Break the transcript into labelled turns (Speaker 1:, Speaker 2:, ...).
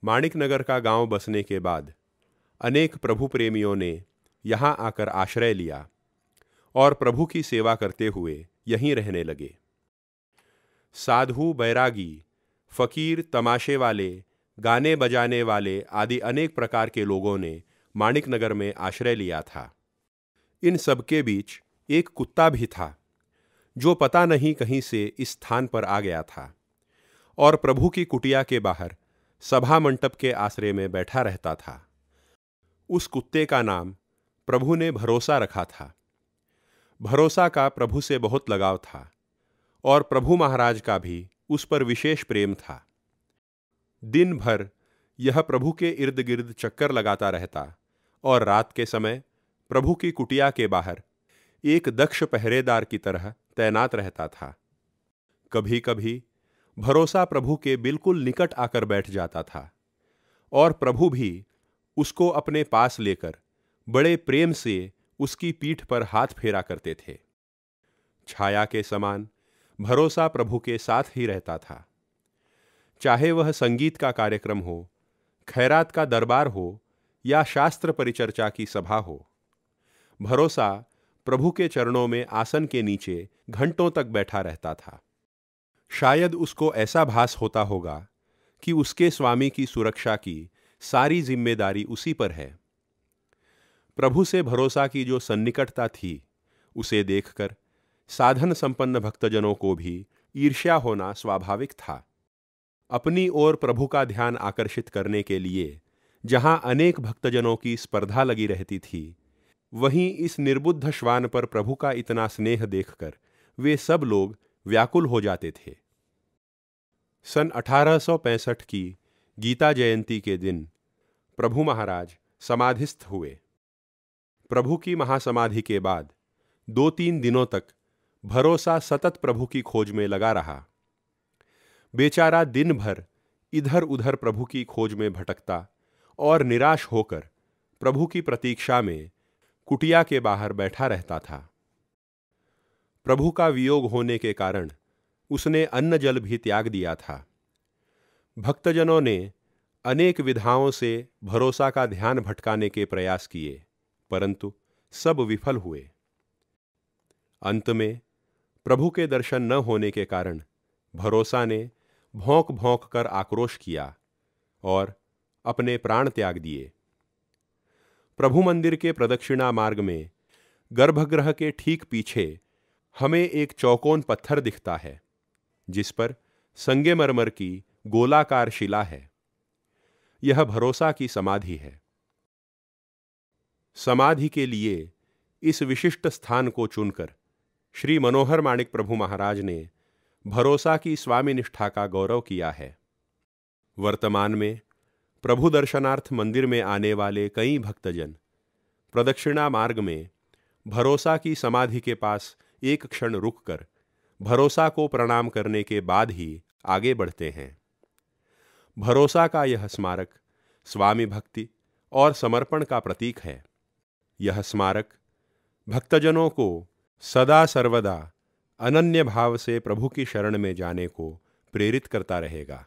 Speaker 1: माणिकनगर का गांव बसने के बाद अनेक प्रभु प्रेमियों ने यहाँ आकर आश्रय लिया और प्रभु की सेवा करते हुए यहीं रहने लगे। साधु, बैरागी, फकीर, तमाशे वाले, गाने बजाने वाले आदि अनेक प्रकार के लोगों ने माणिकनगर में आश्रय लिया था। इन सबके बीच एक कुत्ता भी था जो पता नहीं कहीं से इस स्थान पर आ गया था और प्रभु की कुटिया के बाहर सभा मंडप के आश्रय में बैठा रहता था। उस कुत्ते का नाम प्रभु ने भरोसा रखा था। भरोसा का प्रभु से बहुत लगाव था और प्रभु महाराज का भी उस पर विशेष प्रेम था। दिन भर यह प्रभु के इर्द गिर्द चक्कर लगाता रहता और रात के समय प्रभु की कुटिया के बाहर एक दक्ष पहरेदार की तरह तैनात रहता था। कभी कभी भरोसा प्रभु के बिल्कुल निकट आकर बैठ जाता था और प्रभु भी उसको अपने पास लेकर बड़े प्रेम से उसकी पीठ पर हाथ फेरा करते थे। छाया के समान भरोसा प्रभु के साथ ही रहता था। चाहे वह संगीत का कार्यक्रम हो, खैरात का दरबार हो या शास्त्र परिचर्चा की सभा हो, भरोसा प्रभु के चरणों में आसन के नीचे घंटों तक बैठा रहता था। शायद उसको ऐसा भास होता होगा कि उसके स्वामी की सुरक्षा की सारी जिम्मेदारी उसी पर है। प्रभु से भरोसा की जो सन्निकटता थी, उसे देखकर साधन संपन्न भक्तजनों को भी ईर्ष्या होना स्वाभाविक था। अपनी ओर प्रभु का ध्यान आकर्षित करने के लिए जहां अनेक भक्तजनों की स्पर्धा लगी रहती थी, वहीं इस निर्बुद्ध श्वान पर प्रभु का इतना स्नेह देखकर वे सब लोग व्याकुल हो जाते थे। सन 1865 की गीता जयंती के दिन प्रभु महाराज समाधिस्थ हुए। प्रभु की महासमाधि के बाद 2-3 दिनों तक भरोसा सतत प्रभु की खोज में लगा रहा। बेचारा दिन भर इधर उधर प्रभु की खोज में भटकता और निराश होकर प्रभु की प्रतीक्षा में कुटिया के बाहर बैठा रहता था। प्रभु का वियोग होने के कारण उसने अन्न जल भी त्याग दिया था। भक्तजनों ने अनेक विधाओं से भरोसा का ध्यान भटकाने के प्रयास किए, परंतु सब विफल हुए। अंत में प्रभु के दर्शन न होने के कारण भरोसा ने भौंक भौंक कर आक्रोश किया और अपने प्राण त्याग दिए। प्रभु मंदिर के प्रदक्षिणा मार्ग में गर्भगृह के ठीक पीछे हमें एक चौकोन पत्थर दिखता है, जिस पर संगमरमर की गोलाकार शिला है। यह भरोसा की समाधि है। समाधि के लिए इस विशिष्ट स्थान को चुनकर श्री मनोहर माणिक प्रभु महाराज ने भरोसा की स्वामी निष्ठा का गौरव किया है। वर्तमान में प्रभु दर्शनार्थ मंदिर में आने वाले कई भक्तजन प्रदक्षिणा मार्ग में भरोसा की समाधि के पास एक क्षण रुककर भरोसा को प्रणाम करने के बाद ही आगे बढ़ते हैं। भरोसा का यह स्मारक स्वामी भक्ति और समर्पण का प्रतीक है। यह स्मारक भक्तजनों को सदा सर्वदा अनन्य भाव से प्रभु की शरण में जाने को प्रेरित करता रहेगा।